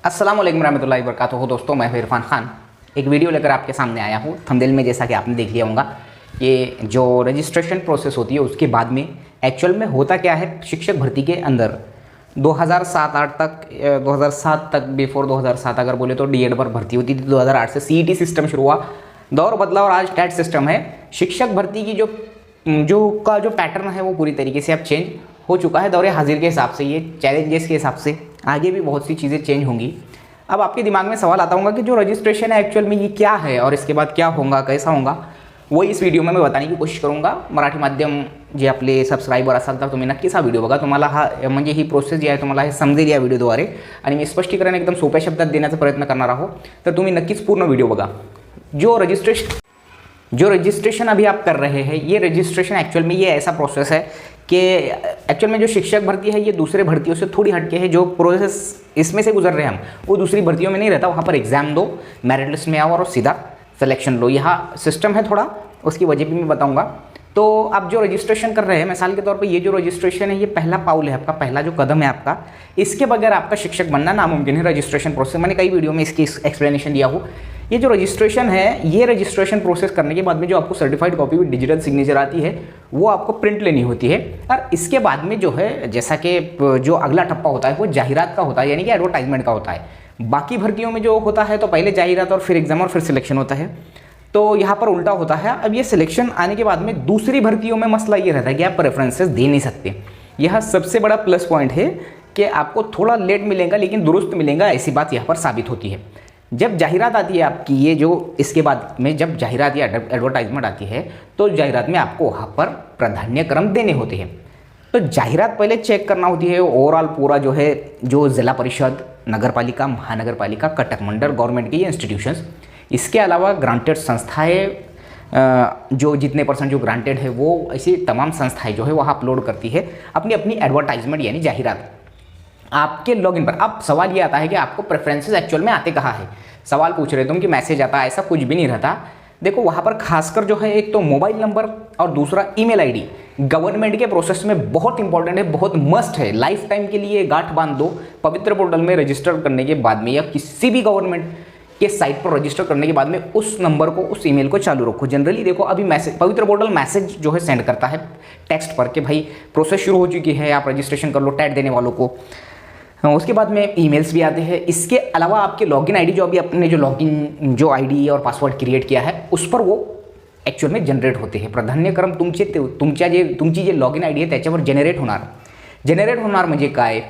अस्सलाम वालेकुम रहमतुल्लाहि व बरकातुहू। दोस्तों, मैं हूं इरफान खान। एक वीडियो लेकर आपके सामने आया हूं। थंबनेल में जैसा कि आपने देख लिया होगा, ये जो रजिस्ट्रेशन प्रोसेस होती है उसके बाद में एक्चुअल में होता क्या है शिक्षक भर्ती के अंदर 2007-8 तक 2007 तक बिफोर 2007 अगर बोले तो डीएड पर भर्ती होती थी। 2008 से सीईटी सिस्टम शुरू हुआ, दौर बदला और आज टेट सिस्टम है। शिक्षक भर्ती की जो पैटर्न है वो पूरी तरीके से अब चेंज हो चुका है। दौरे हाजिर के हिसाब से, ये चैलेंजेस के हिसाब से आगे भी बहुत सी चीज़ें चेंज होंगी। अब आपके दिमाग में सवाल आता होगा कि जो रजिस्ट्रेशन है एक्चुअल में ये क्या है और इसके बाद क्या होगा, कैसा होगा, वो इस व्हिडिओ में मैं बताने की कोशिश करूँगा। मराठी माध्यम जे आपले सबस्क्रायबर असाल तर तुम्ही नक्कीच हा व्हिडिओ बघा। तुम्हाला हा म्हणजे ही प्रोसेस जी आहे तुम्हाला हे समजेल या व्हिडिओद्वारे आणि मी स्पष्टीकरण एकदम सोप्या शब्दात देण्याचा प्रयत्न करणार आहोत, तर तुम्ही नक्कीच पूर्ण व्हिडिओ बघा। जो रजिस्ट्रेशन अभी आप कर रहे हैं, ये रजिस्ट्रेशन एक्चुअल में ये ऐसा प्रोसेस है कि एक्चुअल में जो शिक्षक भर्ती है ये दूसरे भर्तियों से थोड़ी हटके है। जो प्रोसेस इसमें से गुजर रहे हैं हम, वो दूसरी भर्तियों में नहीं रहता। वहाँ पर एग्जाम दो, मेरिट लिस्ट में आओ और सीधा सिलेक्शन लो। यहाँ सिस्टम है थोड़ा, उसकी वजह भी मैं बताऊँगा। तो आप जो रजिस्ट्रेशन कर रहे हैं, मिसाल के तौर पे ये जो रजिस्ट्रेशन है ये पहला पाउल है आपका, पहला जो कदम है आपका। इसके बगैर आपका शिक्षक बनना नामुमकिन है। रजिस्ट्रेशन प्रोसेस मैंने कई वीडियो में इसकी एक्सप्लेनेशन दिया हूँ। ये जो रजिस्ट्रेशन है, ये रजिस्ट्रेशन प्रोसेस करने के बाद में जो आपको certified copy with digital signature आती है वो आपको प्रिंट लेनी होती है। और इसके बाद में जो है, जैसा कि जो अगला टप्पा होता है वो जाहिरात का होता है, यानी कि एडवर्टाइजमेंट का होता है। बाकी भर्तियों में जो होता है तो पहले जाहिरात और फिर एग्जाम और फिर सिलेक्शन होता है, तो यहाँ पर उल्टा होता है। अब ये सिलेक्शन आने के बाद में दूसरी भर्तियों में मसला ये रहता है कि आप प्रेफरेंसेस दे नहीं सकते। यह सबसे बड़ा प्लस पॉइंट है कि आपको थोड़ा लेट मिलेगा लेकिन दुरुस्त मिलेगा, ऐसी बात यहाँ पर साबित होती है। जब जाहिरात आती है आपकी, ये जो इसके बाद में जब जाहिरात या एडवर्टाइजमेंट आती है तो जाहिरात में आपको वहाँ पर प्राधान्य क्रम देने होते हैं। तो जाहिरात पहले चेक करना होती है ओवरऑल पूरा जो है, जो जिला परिषद, नगर पालिका, महानगर पालिका, कटक मंडल, गवर्नमेंट के ये इंस्टीट्यूशंस, इसके अलावा ग्रांटेड संस्थाएं, जो जितने % जो ग्रांटेड है वो ऐसी तमाम संस्थाएं जो है वहाँ अपलोड करती है अपनी अपनी एडवर्टाइजमेंट यानी जाहिरात आपके लॉगिन पर। अब सवाल ये आता है कि आपको प्रेफरेंसेस एक्चुअल में आते कहाँ है। सवाल पूछ रहे तुम कि मैसेज आता है, ऐसा कुछ भी नहीं रहता। देखो वहाँ पर खासकर जो है, एक तो मोबाइल नंबर और दूसरा ईमेल आईडी गवर्नमेंट के प्रोसेस में बहुत इंपॉर्टेंट है, बहुत मस्ट है। लाइफ टाइम के लिए गांठ बांध दो। पवित्र पोर्टल में रजिस्टर करने के बाद में या किसी भी गवर्नमेंट के साइट पर रजिस्टर करने के बाद में उस नंबर को, उस ईमेल को चालू रखो। जनरली देखो अभी मैसेज, पवित्र पोर्टल मैसेज जो है सेंड करता है टेक्स्ट पर कि भाई प्रोसेस शुरू हो चुकी है, आप रजिस्ट्रेशन कर लो टैट देने वालों को। उसके बाद में ईमेल्स भी आते हैं। इसके अलावा आपके लॉगिन आईडी जो अभी अपने जो लॉगिन जो आईडी और पासवर्ड क्रिएट किया है उस पर वो ॲक्च्युअल में जनरेट होते हैं। प्राधान्यक्रम तुमची जे लॉगिन आयडी आहे त्याच्यावर जनरेट होणार म्हणजे काय,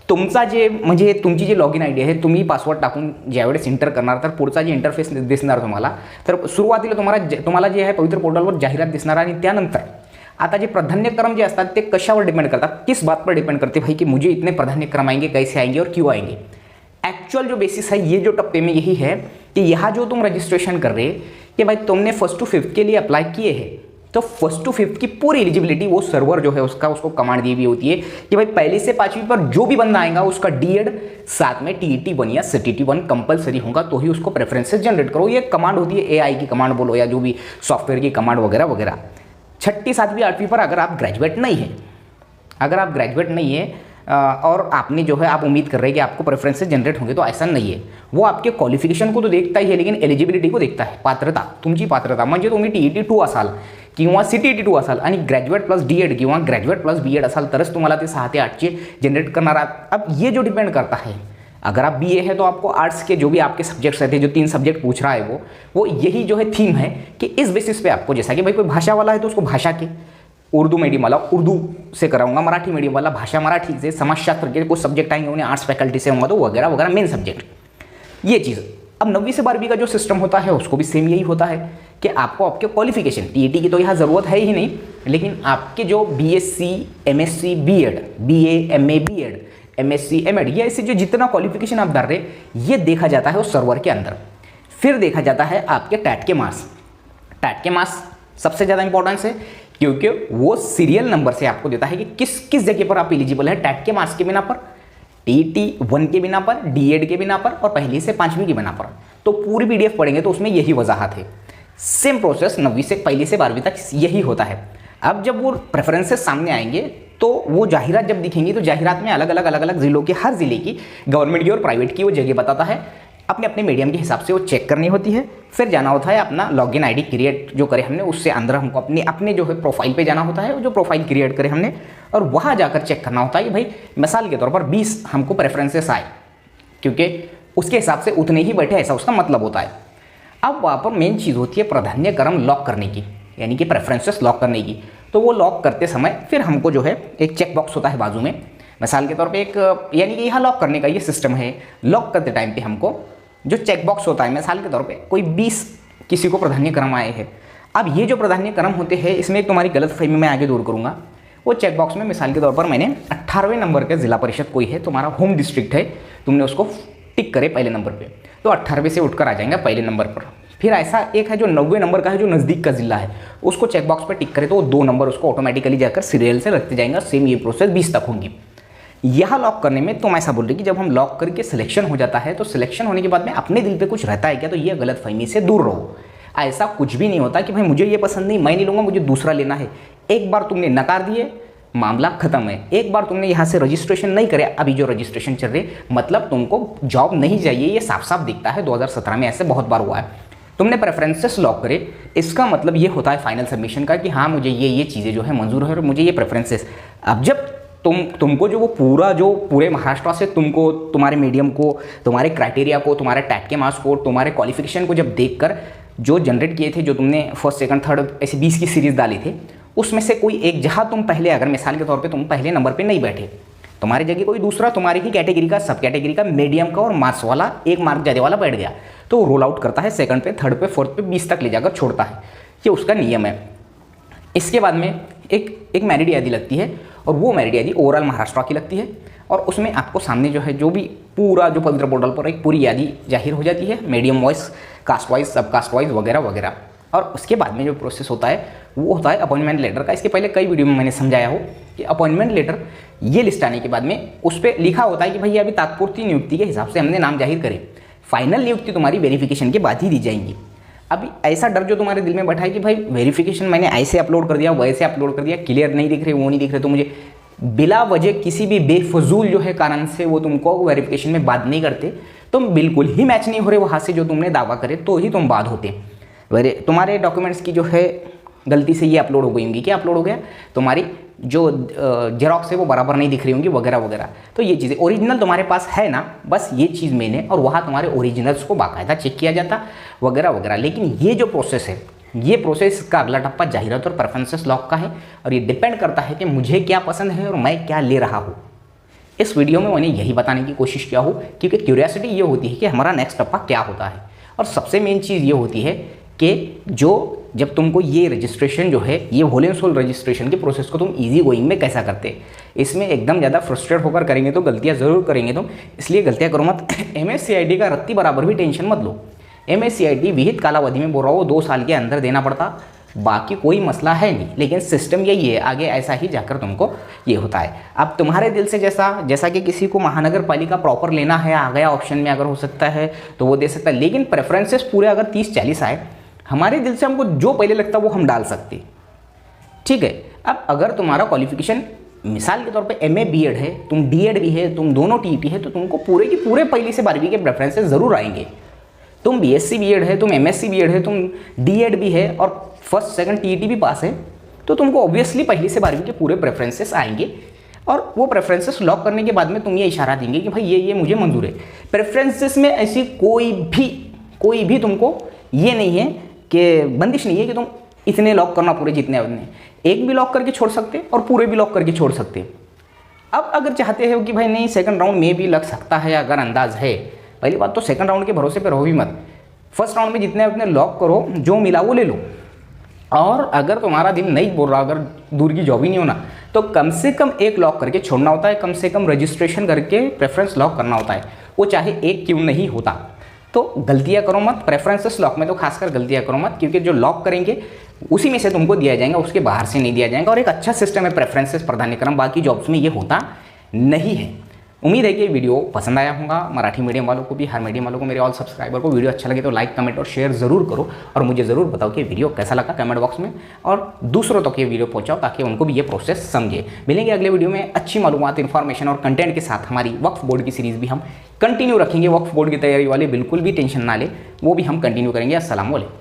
तुमची जी लॉगिन आयडी आहे तुम्ही पासवर्ड टाकून ज्यावेळेस इंटर करणार तर पुढचा जे इंटरफेस दिसणार तुम्हाला, तर सुरुवातीला तुम्हाला जे आहे पवित्र पोर्टलवर जाहिरात दिसणार आणि त्यानंतर आता जे प्राधान्यक्रम जे असतात ते कशावर डिपेंड करतात, किस बात पर डिपेंड करते भाई कि मुझे इतने प्राधान्यक्रम आएंगे, कैसे आएंगे और क्यों आएंगे। एक्चुअल जो बेसिस है ये जो टप्पे में यही है कि यहाँ जो तुम रजिस्ट्रेशन कर रहे कि भाई तुमने 1st to 5th के लिए अप्लाई किए हैं, तो 1st to 5th की पूरी एलिजिबिलिटी वो सर्वर जो है उसको कमांड दी हुई होती है कि भाई पहली से 5वीं पर जो भी बंदा आएगा उसका डीएड साथ में TET 1 या CTT 1 कंपलसरी होगा, तो ही उसको प्रेफरेंसेस जनरेट करो। ये कमांड होती है, AI की कमांड बोलो या जो भी सॉफ्टवेयर की कमांड वगैरह वगैरह। 6ठी 7वीं 8वीं पर अगर आप ग्रेजुएट नहीं है, और आपने जो है आप उम्मीद कर रहे हैं कि आपको प्रेफरेंसेस जनरेट होंगे, तो ऐसा नहीं है। वो आपके क्वालिफिकेशन को तो देखता ही है लेकिन एलिजिबिलिटी को देखता है, पात्रता, तुमची पात्रता। म्हणजे तुम्ही TET 2 असाल किंवा CTT 2 असाल आणि ग्रॅज्युएट प्लस डीएड किंवा ग्रॅज्युएट प्लस बीएड असाल तरच तुम्हाला ते 6 ते 8चे जनरेट करणार आहात। अब ये जो डिपेंड करता है, अगर आप BA है तो आपको आर्ट्स के जो भी आपके सब्जेक्ट्स रहते हैं, जो 3 सब्जेक्ट पूछ रहा है वो यही जो है थीम है कि इस बेसिस पे आपको, जैसा कि भाई कोई भाषा वाला है तो उसको भाषा के, उर्दू मीडियम वाला उर्दू से कराऊंगा, मराठी मीडियम वाला भाषा मराठी से, समाजशास्त्र के कुछ सब्जेक्ट आएंगे उन्हें आर्ट्स फैकल्टी से होंगे तो वगैरह वगैरह मेन सब्जेक्ट, ये चीज़। अब 9वीं से 12वीं का जो सिस्टम होता है उसको भी सेम यही होता है कि आपको आपके क्वालिफिकेशन, TET की तो यहाँ ज़रूरत है ही नहीं, लेकिन आपके जो BSc MSc BEd BA MA BEd MSc MAd ये ऐसे जो जितना क्वालिफिकेशन आप डाल रहे ये देखा जाता है उस सर्वर के अंदर। फिर देखा जाता है आपके टैट के मार्क्स सबसे ज़्यादा इंपॉर्टेंस है क्योंकि वो सीरियल नंबर से आपको देता है कि किस किस जगह पर आप एलिजिबल है टैट के मार्क्स के बिना पर, TET 1 के बिना पर, डीएड के बिना पर और पहली से 5वीं के बिना पर। तो पूरी PDF पढ़ेंगे तो उसमें यही वजाहत है। सेम प्रोसेस 9वीं से पहली से 12वीं तक यही होता है। अब जब वो प्रेफरेंसेस सामने आएंगे तो वो जाहिरात जब दिखेंगी तो जाहिरात में अलग अलग ज़िलों के हर ज़िले की गवर्नमेंट की और प्राइवेट की वो जगह बताता है, अपने अपने मीडियम के हिसाब से वो चेक करनी होती है। फिर जाना होता है अपना लॉगिन आईडी क्रिएट जो करे हमने, उससे अंदर हमको अपने अपने जो है प्रोफाइल पे जाना होता है, जो प्रोफाइल क्रिएट करे हमने, और वहाँ जाकर चेक करना होता है कि भाई मिसाल के तौर पर 20 हमको प्रेफरेंसेस आए, क्योंकि उसके हिसाब से उतने ही बैठे, ऐसा उसका मतलब होता है। अब वहाँ पर मेन चीज़ होती है प्राधान्य क्रम लॉक करने की, यानी कि प्रेफरेंसेस लॉक करने की। तो वो लॉक करते समय फिर हमको जो है एक चेक बॉक्स होता है बाजू में, मिसाल के तौर पे एक, यानी कि यहाँ लॉक करने का ये सिस्टम है। लॉक करते टाइम पे हमको जो चेक बॉक्स होता है, मिसाल के तौर पे कोई 20 किसी को प्राधान्य क्रम आए हैं। अब ये जो प्राधान्य क्रम होते हैं इसमें एक तुम्हारी गलतफहमी मैं आगे दूर करूँगा। वो चेक बॉक्स में मिसाल के तौर पर मैंने 18वें नंबर का जिला परिषद कोई है, तुम्हारा होम डिस्ट्रिक्ट है, तुमने उसको टिक करे पहले नंबर पर, तो 18वें से उठकर आ जाएंगे पहले नंबर पर। फिर ऐसा एक है जो 90 नंबर का है, जो नज़दीक का जिला है, उसको चेक बॉक्स पर टिक करे तो वो 2 नंबर उसको ऑटोमेटिकली जाकर सीरियल से रखते जाएंगे। सेम ये प्रोसेस 20 तक होगी। यह लॉक करने में तुम ऐसा बोल रहे कि जब हम लॉक करके सिलेक्शन हो जाता है तो सिलेक्शन होने के बाद में अपने दिल पे कुछ रहता है क्या, तो ये गलतफहमी से दूर रहो। ऐसा कुछ भी नहीं होता कि भाई मुझे ये पसंद नहीं, मैं नहीं लूँगा, मुझे दूसरा लेना है। एक बार तुमने नकार दिए, मामला खत्म है। एक बार तुमने यहाँ से रजिस्ट्रेशन नहीं करे, अभी जो रजिस्ट्रेशन चल रही, मतलब तुमको जॉब नहीं चाहिए, ये साफ साफ दिखता है। 2017 में ऐसे बहुत बार हुआ है। तुमने प्रेफरेंसेस लॉक करे, इसका मतलब ये होता है फाइनल सबमिशन का कि हाँ मुझे ये चीज़ें जो है मंजूर है और मुझे ये प्रेफरेंसेस। अब जब तुमको जो वो पूरे महाराष्ट्र से तुमको तुम्हारे मीडियम को, तुम्हारे क्राइटेरिया को, तुम्हारे टैट के मार्क्स को, तुम्हारे क्वालिफिकेशन को जब देखकर जो जनरेट किए थे, जो तुमने फर्स्ट सेकंड थर्ड ऐसे 20 की सीरीज डाली थे, उसमें से कोई एक जहाँ तुम पहले, अगर मिसाल के तौर पे तुम पहले नंबर पे नहीं बैठे, तुम्हारी जगह कोई दूसरा तुम्हारी ही कैटेगरी का, सब कैटेगरी का, मीडियम का और मार्क्स वाला, एक मार्क ज़्यादा वाला बैठ गया, तो वो रोल आउट करता है सेकंड पे, थर्ड पे, फोर्थ पे 20 तक ले जाकर छोड़ता है। ये उसका नियम है। इसके बाद में एक मेरिट यादी लगती है, और वो मेरिट यादी ओवरऑल महाराष्ट्र की लगती है, और उसमें आपको सामने जो है जो भी पूरा जो पवित्र पोर्टल पर एक पूरी यादी जाहिर हो जाती है, मीडियम वाइज, कास्ट वाइज, सब कास्ट वाइज वगैरह वगैरह। और उसके बाद में जो प्रोसेस होता है वो होता है अपॉइंटमेंट लेटर का। इसके पहले कई वीडियो में मैंने समझाया हो कि अपॉइंटमेंट लेटर ये लिस्ट आने के बाद में उस पर लिखा होता है कि भाई अभी तात्पुरती नियुक्ति के हिसाब से हमने नाम जाहिर करे, फाइनल नियुक्ति तुम्हारी वेरिफिकेशन के बाद ही दी जाएंगी। अभी ऐसा डर जो तुम्हारे दिल में बैठा है कि भाई वेरिफिकेशन मैंने ऐसे अपलोड कर दिया, वैसे अपलोड कर दिया, क्लियर नहीं दिख रहे, वो नहीं दिख रहे, तो मुझे बिला वजह किसी भी बेफजूल जो है कारण से वो तुमको वेरिफिकेशन में बाद नहीं करते, तुम बिल्कुल ही मैच नहीं हो रहे वहाँ से जो तुमने दावा करे, तो ही तुम बाद होते। तुम्हारे डॉक्यूमेंट्स की जो है गलती से ये अपलोड हो गई होंगी, क्या अपलोड हो गया, तुम्हारी जो जेरॉक्स है वो बराबर नहीं दिख रही होंगी वगैरह वगैरह। तो ये चीज़ें ओरिजिनल तुम्हारे पास है ना, बस ये चीज़ मैंने, और वहाँ तुम्हारे ओरिजिनल्स को बाकायदा चेक किया जाता वगैरह वगैरह। लेकिन ये जो प्रोसेस है, ये प्रोसेस का अगला टप्पा जाहिरात और प्रेफरेंसेस लॉक का है, और ये डिपेंड करता है कि मुझे क्या पसंद है और मैं क्या ले रहा हूँ। इस वीडियो में मैंने यही बताने की कोशिश किया हूँ, क्योंकि क्यूरियोसिटी ये होती है कि हमारा नेक्स्ट टप्पा क्या होता है। और सबसे मेन चीज़ ये होती है कि जब तुमको ये रजिस्ट्रेशन जो है, ये होल एंड सोल रजिस्ट्रेशन के प्रोसेस को तुम इजी गोइंग में कैसा करते, इसमें एकदम ज़्यादा फ्रस्ट्रेट होकर करेंगे तो गलतियाँ ज़रूर करेंगे तुम, इसलिए गलतियाँ करो मत। MSCID का रत्ती बराबर भी टेंशन मत लो। MSCID विहित कालावधि में बोल रहा हो 2 साल के अंदर देना पड़ता, बाकी कोई मसला है नहीं, लेकिन सिस्टम यही है, आगे ऐसा ही जाकर तुमको ये होता है। अब तुम्हारे दिल से जैसा कि किसी को महानगर पालिका प्रॉपर लेना है, आ गया ऑप्शन में, अगर हो सकता है तो वो दे सकता है, लेकिन प्रेफरेंसेस पूरे अगर 30-40 आए, हमारे दिल से हमको जो पहले लगता है वो हम डाल सकते, ठीक है। अब अगर तुम्हारा क्वालिफिकेशन मिसाल के तौर पे MA BEd है, तुम DEd भी है, तुम दोनों TET है, तो तुमको पूरे की पूरे पहली से 12वीं के प्रेफरेंसेस ज़रूर आएंगे। तुम BSc BEd है, तुम MSc BEd है, तुम DEd भी है और फर्स्ट सेकंड TET भी पास है, तो तुमको ऑब्वियसली पहली से 12वीं के पूरे प्रेफरेंसेस आएंगे। और वो प्रेफरेंसेस लॉक करने के बाद में तुम ये इशारा देंगे कि भाई ये मुझे मंजूर है। प्रेफरेंसेस में ऐसी कोई भी तुमको ये नहीं है कि बंदिश नहीं है कि तुम इतने लॉक करना पूरे जितने उतने, एक भी लॉक करके छोड़ सकते और पूरे भी लॉक करके छोड़ सकते। अब अगर चाहते हो कि भाई नहीं सेकंड राउंड में भी लग सकता है, अगर अंदाज है, पहली बात तो सेकंड राउंड के भरोसे पे रहो भी मत। फर्स्ट राउंड में जितने उतने लॉक करो, जो मिला वो ले लो। और अगर तुम्हारा दिल नहीं बोल रहा, अगर दूर की जॉब ही नहीं होना, तो कम से कम एक लॉक करके छोड़ना होता है, कम से कम रजिस्ट्रेशन करके प्रेफरेंस लॉक करना होता है, वो चाहे एक क्यों नहीं होता। तो गलतियाँ करो मत, प्रेफरेंसेस लॉक में तो खासकर गलतियाँ करो मत, क्योंकि जो लॉक करेंगे उसी में से तुमको दिया जाएगा, उसके बाहर से नहीं दिया जाएगा। और एक अच्छा सिस्टम है प्रेफरेंसेस प्राधान्यक्रम, बाकी जॉब्स में ये होता नहीं है। उम्मीद है कि वीडियो पसंद आया होगा मराठी मीडियम वालों को भी, हर मीडियम वालों को, मेरे ऑल सब्सक्राइबर को। वीडियो अच्छा लगे तो लाइक, कमेंट और शेयर ज़रूर करो और मुझे ज़रूर बताओ कि वीडियो कैसा लगा कमेंट बॉक्स में, और दूसरों तक ये वीडियो पहुंचाओ ताकि उनको भी ये प्रोसेस समझे। मिलेंगे अगले वीडियो में अच्छी मालूमात, इन्फॉर्मेशन और कंटेंट के साथ। हमारी वक्फ बोर्ड की सीरीज़ भी हम कंटिन्यू रखेंगे। वक्फ बोर्ड की तैयारी वाले बिल्कुल भी टेंशन ना ले, वो भी हम कंटिन्यू करेंगे। अस्सलाम वालेकुम।